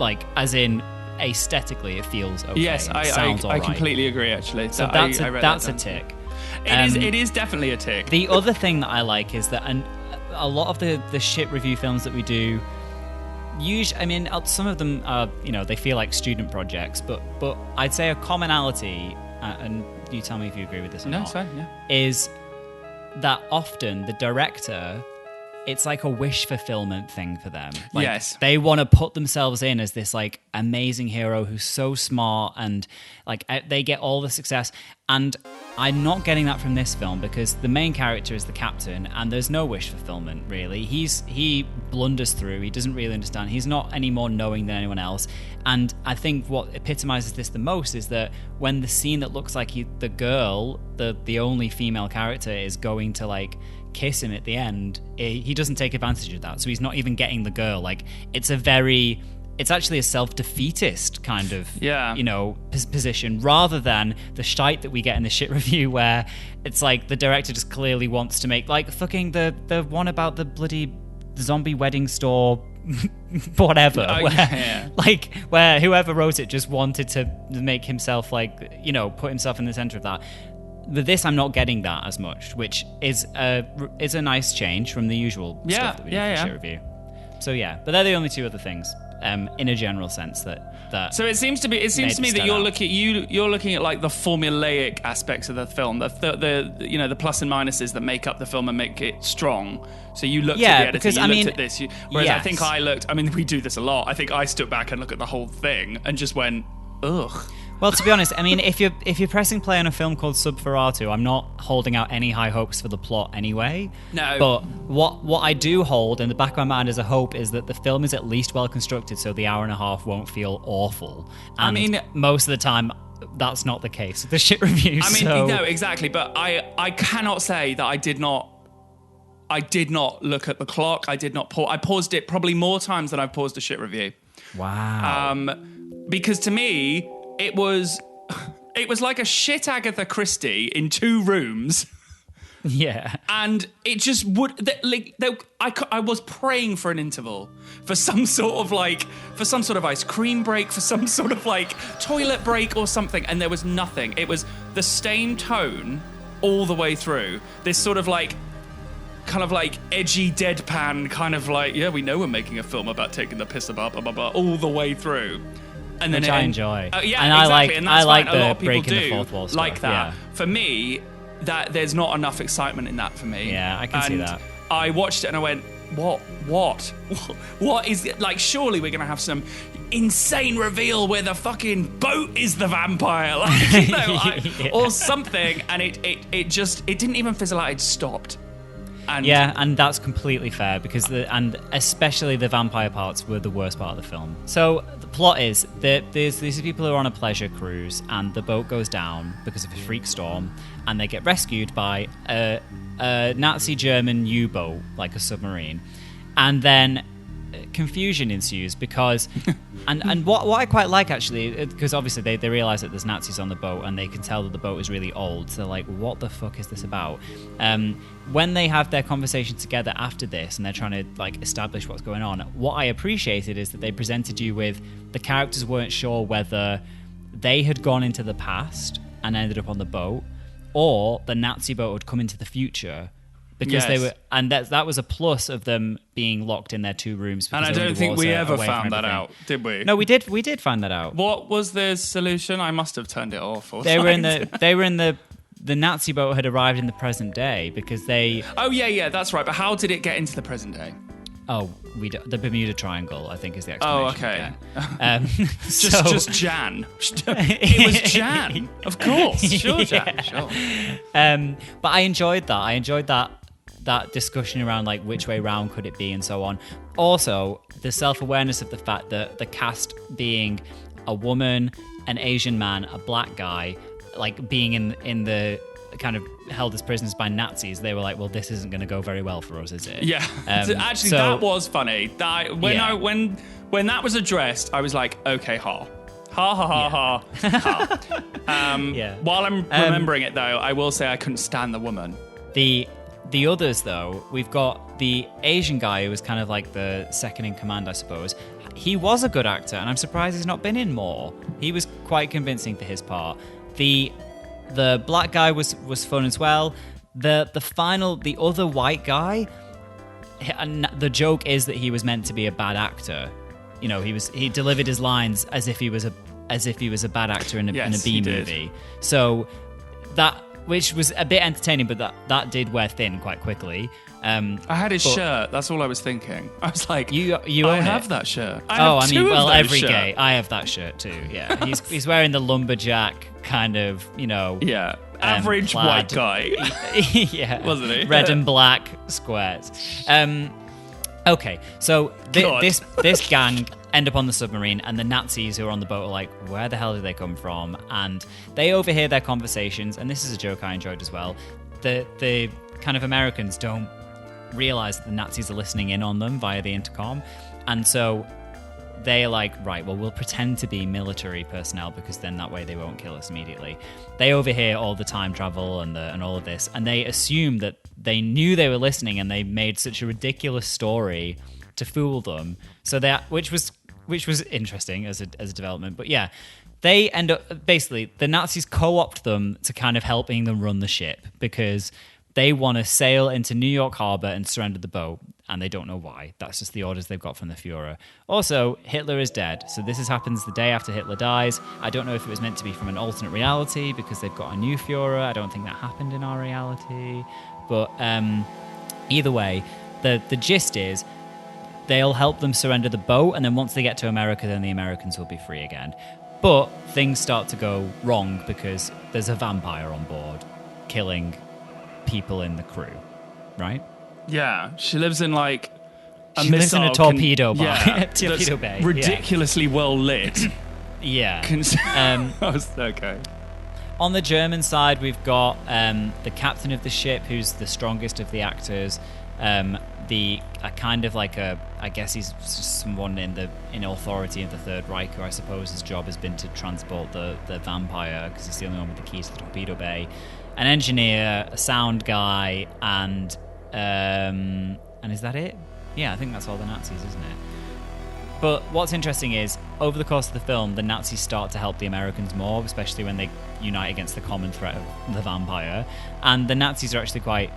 like as in aesthetically it feels okay. Yes, I completely agree, actually. So that's a tick. It is definitely a tick. The other thing that I like is that a lot of the shit review films that we do, usually, I mean, some of them are, they feel like student projects, but I'd say a commonality, and you tell me if you agree with this or not. No, sorry, yeah. Is that often the director, it's like a wish fulfillment thing for them. Like, yes. They want to put themselves in as this like amazing hero who's so smart and like they get all the success. And I'm not getting that from this film because the main character is the captain and there's no wish fulfillment really. He blunders through. He doesn't really understand. He's not any more knowing than anyone else. And I think what epitomizes this the most is that when the scene that looks like the girl, the only female character, is going to like kiss him at the end, he doesn't take advantage of that, so he's not even getting the girl. Like it's actually a self-defeatist kind of position, rather than the shite that we get in the shit review where it's like the director just clearly wants to make like fucking the one about the bloody zombie wedding store whatever, where whoever wrote it just wanted to make himself like, put himself in the center of that. With this, I'm not getting that as much, which is a nice change from the usual stuff that we do for shit review. So yeah, but they're the only two other things, in a general sense that. So it seems to me that you're looking at like the formulaic aspects of the film, the plus and minuses that make up the film and make it strong. So you looked at the editing, looked at this, whereas I think we do this a lot. I think I stood back and looked at the whole thing and just went, ugh. Well, to be honest, I mean, if you're pressing play on a film called Subferatu, I'm not holding out any high hopes for the plot anyway. No. But what I do hold in the back of my mind as a hope is that the film is at least well constructed, so the hour and a half won't feel awful. And most of the time, that's not the case with the shit review. No, exactly. But I cannot say that I did not look at the clock. I did not pause. I paused it probably more times than I've paused a shit review. Wow. Because to me, it was like a shit Agatha Christie in 2 rooms. Yeah. And it just would... I was praying for an interval, for some sort of ice cream break, for some sort of like toilet break or something, and there was nothing. It was the same tone all the way through. This sort of like... kind of like edgy deadpan kind of like, we know we're making a film about taking the piss about blah, blah, blah, all the way through. And then which I enjoy. And exactly. And that's like fine. A lot of people breaking the do fourth wall stuff. like that. Yeah. For me, that there's not enough excitement in that for me. Yeah, I can see that. I watched it and I went, what is it? Like, surely we're going to have some insane reveal where the fucking boat is the vampire, or something. And it didn't even fizzle out. It stopped. And that's completely fair because especially the vampire parts were the worst part of the film. So the plot is that there's these people who are on a pleasure cruise and the boat goes down because of a freak storm and they get rescued by a Nazi German U-boat, like a submarine. And then confusion ensues because and what I quite like actually, because obviously they realize that there's Nazis on the boat and they can tell that the boat is really old, so they're like, what the fuck is this about? When they have their conversation together after this and they're trying to like establish what's going on, what I appreciated is that they presented you with the characters weren't sure whether they had gone into the past and ended up on the boat or the Nazi boat had come into the future. Because they were, and that was a plus of them being locked in their 2 rooms. And I don't think we ever found that out, did we? No, we did find that out. What was the solution? I must have turned it off. They were in the Nazi boat had arrived in the present day because they. Oh yeah, that's right. But how did it get into the present day? Oh, the Bermuda Triangle, I think, is the explanation. Oh, okay. Just Jan. It was Jan, of course. Sure, Jan. Sure. But I enjoyed that. I enjoyed that discussion around like which way round could it be and so on. Also, the self-awareness of the fact that the cast being a woman, an Asian man, a black guy, like being in the kind of held as prisoners by Nazis, they were like, well, this isn't going to go very well for us, is it? Yeah. Actually, that was funny. When that was addressed, I was like, okay, ha. Ha. While I'm remembering it, though, I will say I couldn't stand the woman. The others, though, we've got the Asian guy who was kind of like the second in command, I suppose. he was a good actor, and I'm surprised he's not been in more. He was quite convincing for his part. The black guy was fun as well. The other white guy, and the joke is that he was meant to be a bad actor. You know, he delivered his lines as if he was a bad actor in a B movie. So that, which was a bit entertaining, but that did wear thin quite quickly. I had his shirt. That's all I was thinking. I was like, I have that shirt. Every gay. I have that shirt too. Yeah, he's wearing the lumberjack kind of, average plaid. white guy. Yeah, wasn't he? Red and black squares. Okay, so this gang end up on the submarine, and the Nazis who are on the boat are like, where the hell did they come from? And they overhear their conversations, and this is a joke I enjoyed as well. The kind of Americans don't realize that the Nazis are listening in on them via the intercom, and so they're like, right, well, we'll pretend to be military personnel because then that way they won't kill us immediately. They overhear all the time travel and all of this, and they assume that they knew they were listening, and they made such a ridiculous story to fool them. So which was interesting as a development. But yeah, they end up basically the Nazis co-opt them to kind of helping them run the ship because they want to sail into New York Harbor and surrender the boat, and they don't know why. That's just the orders they've got from the Führer. Also, Hitler is dead, so this happens the day after Hitler dies. I don't know if it was meant to be from an alternate reality because they've got a new Führer. I don't think that happened in our reality. But either way, the gist is they'll help them surrender the boat, and then once they get to America, then the Americans will be free again. But things start to go wrong because there's a vampire on board killing people in the crew, right? Yeah, she lives in like she lives in a torpedo bar. Yeah, torpedo bay. Ridiculously well lit. Yeah. Okay. On the German side, we've got the captain of the ship, who's the strongest of the actors. I guess he's just someone in authority in the Third Reich, who I suppose his job has been to transport the vampire because he's the only one with the keys to the torpedo bay. An engineer, a sound guy, and is that it? Yeah, I think that's all the Nazis, isn't it? But what's interesting is, over the course of the film, the Nazis start to help the Americans more, especially when they unite against the common threat of the vampire. And the Nazis are actually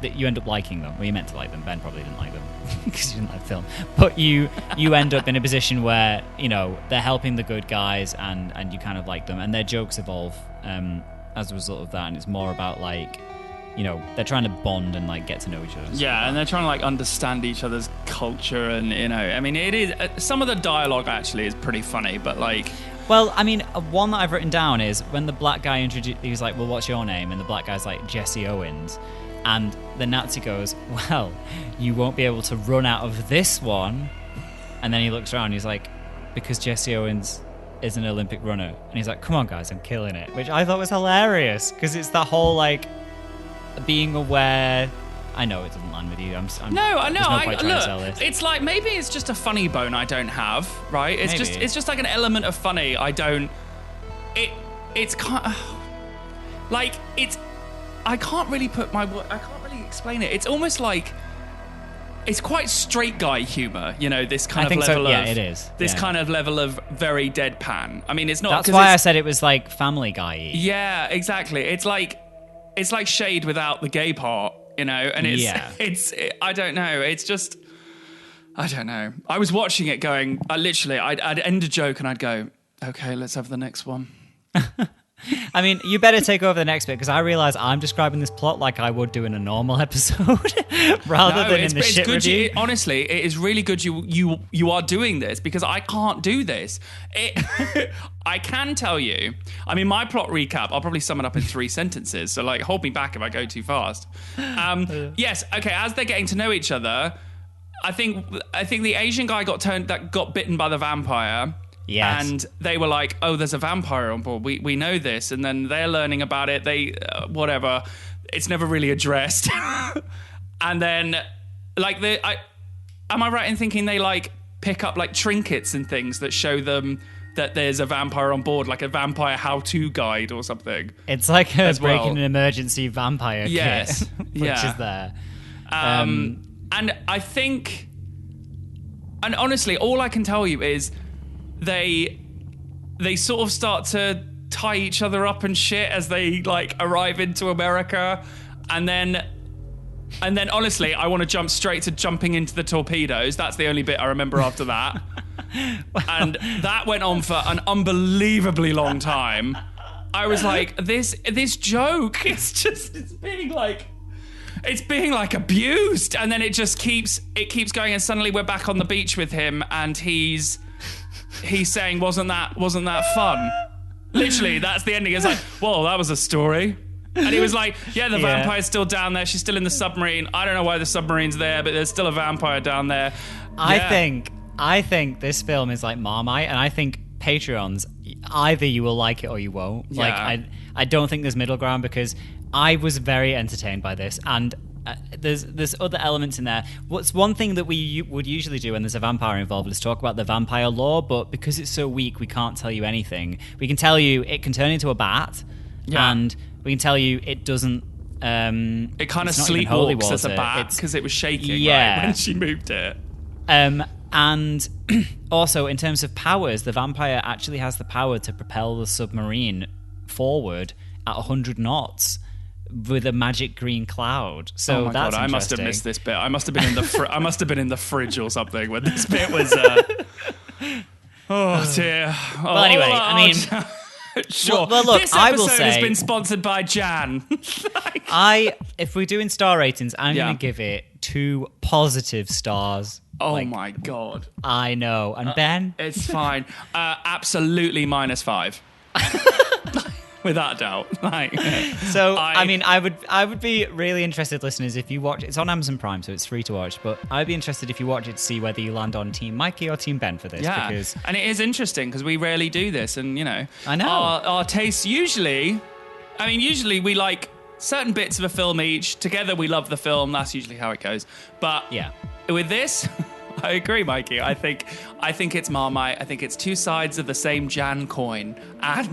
you end up liking them. Well, you meant to like them. Ben probably didn't like them because you didn't like the film. But you end up in a position where, they're helping the good guys and you kind of like them. And their jokes evolve as a result of that. And it's more about they're trying to bond and get to know each other. Yeah, and they're trying to understand each other's culture, and it is some of the dialogue actually is pretty funny, but well, one that I've written down is when the black guy introduced, he was like, well, what's your name? And the black guy's like, Jesse Owens. And the Nazi goes, well, you won't be able to run out of this one. And then he looks around, he's like, because Jesse Owens is an Olympic runner. And he's like, come on guys, I'm killing it. Which I thought was hilarious, because it's that whole being aware. I know it doesn't land with you. No, I know. Look, it's maybe it's just a funny bone I don't have, right? It's just like an element of funny I don't. It's kind of, it's. I can't really put my word. I can't really explain it. It's almost like it's quite straight guy humor, this kind of level of. Yeah, it is. This kind of level of very deadpan. It's not. That's why I said it was like Family Guy-y. Yeah, exactly. It's like Shade without the gay part, and it's I don't know. It's just, I don't know. I was watching it going, I'd end a joke and I'd go, okay, let's have the next one. You better take over the next bit, because I realise I'm describing this plot like I would do in a normal episode rather than in the shit review. Honestly, it is really good you are doing this, because I can't do this. I can tell you, my plot recap, I'll probably sum it up in 3 sentences, so hold me back if I go too fast. Yes, okay, as they're getting to know each other, I think the Asian guy got bitten by the vampire. Yes. And they were like, oh, there's a vampire on board. We know this. And then they're learning about it. Whatever. It's never really addressed. And then, am I right in thinking they, pick up, trinkets and things that show them that there's a vampire on board, like a vampire how-to guide or something? It's like a breaking an emergency vampire kit, which is there. And I think And honestly, all I can tell you is they sort of start to tie each other up and shit as they like arrive into America, and then honestly, I want to jump straight to jumping into the torpedoes. That's the only bit I remember after that. And that went on for an unbelievably long time. I was like, this joke, it's being like abused, and then it keeps going, and suddenly we're back on the beach with him, and he's saying, wasn't that fun? Literally, that's the ending. It's like, whoa, that was a story. And he was like, yeah, the vampire's still down there. She's still in the submarine. I don't know why the submarine's there, but there's still a vampire down there. I think this film is like Marmite, and I think Patreons, either you will like it or you won't. Yeah. Like, I don't think there's middle ground, because I was very entertained by this, and there's other elements in there. What's one thing that we would usually do when there's a vampire involved is talk about the vampire lore, but because it's so weak, we can't tell you anything. We can tell you it can turn into a bat, and we can tell you it doesn't. It kind of sleepwalks as a bat because it was shaking right, when she moved it. And also, in terms of powers, the vampire actually has the power to propel the submarine forward at 100 knots with a magic green cloud. So oh my that's God, I must have missed this bit. I must have been in the I must have been in the fridge or something when this bit was. Oh dear. Well, anyway, I mean. Sure. Well, look, this I episode will say has been sponsored by Jan. If we're doing star ratings, I'm going to give it 2 positive stars. Oh my God. I know. And Ben? It's fine. Absolutely -5. Without a doubt. So, I would be really interested, listeners, if you watch. It's on Amazon Prime, so it's free to watch. But I'd be interested if you watch it to see whether you land on Team Mikey or Team Ben for this. Yeah, because and it is interesting because we rarely do this, and I know our tastes usually. I mean, usually we like certain bits of a film each. Together, we love the film. That's usually how it goes. But with this. I agree, Mikey. I think it's Marmite. I think it's 2 sides of the same Jan coin, and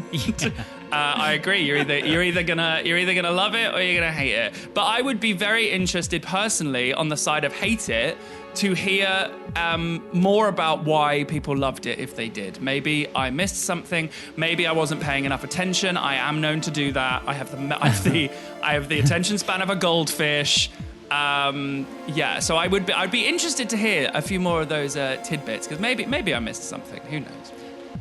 I agree. You're either gonna love it or you're gonna hate it. But I would be very interested personally on the side of hate it to hear more about why people loved it if they did. Maybe I missed something. Maybe I wasn't paying enough attention. I am known to do that. I have the attention span of a goldfish. So I'd be interested to hear a few more of those tidbits, because maybe I missed something. Who knows?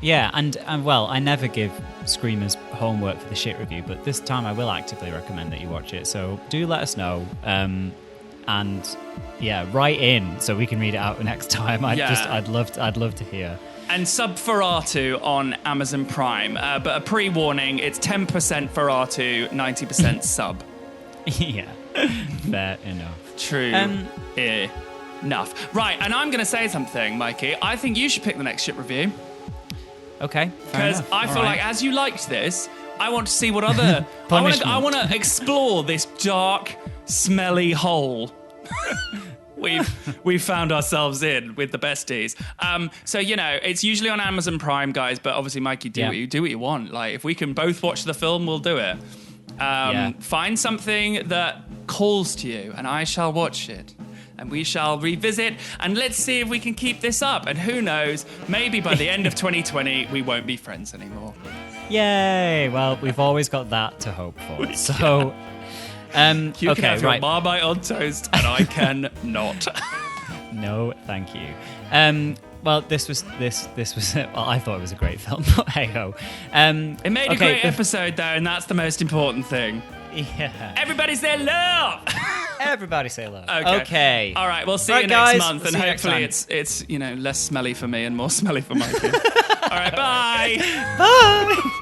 Yeah, and well, I never give Screamers homework for the shit review, but this time I will actively recommend that you watch it. So do let us know, and write in so we can read it out next time. I'd love to hear. And Subferatu on Amazon Prime, but a pre-warning: it's 10% Feratu, 90% sub. Yeah. Fair enough. True enough. Right, and I'm going to say something, Mikey. I think you should pick the next shit review. Okay. Because I feel like as you liked this, I want to see what other... I want to explore this dark, smelly hole we've found ourselves in with the besties. So, it's usually on Amazon Prime, guys, but obviously, Mikey, do what you want. Like, if we can both watch the film, we'll do it. Find something that calls to you, and I shall watch it, and we shall revisit, and let's see if we can keep this up. And who knows, maybe by the end of 2020 we won't be friends anymore. Yay! Well, we've always got that to hope for. So you can have your Marmite on toast, and I can not. No, thank you. Well, this was. Well, I thought it was a great film, but hey ho. It made a great episode, though, and that's the most important thing. Yeah. Everybody say love. Everybody say love. Okay. All right. We'll see you next month, and hopefully it's less smelly for me and more smelly for Mikey. All right. Bye. Bye.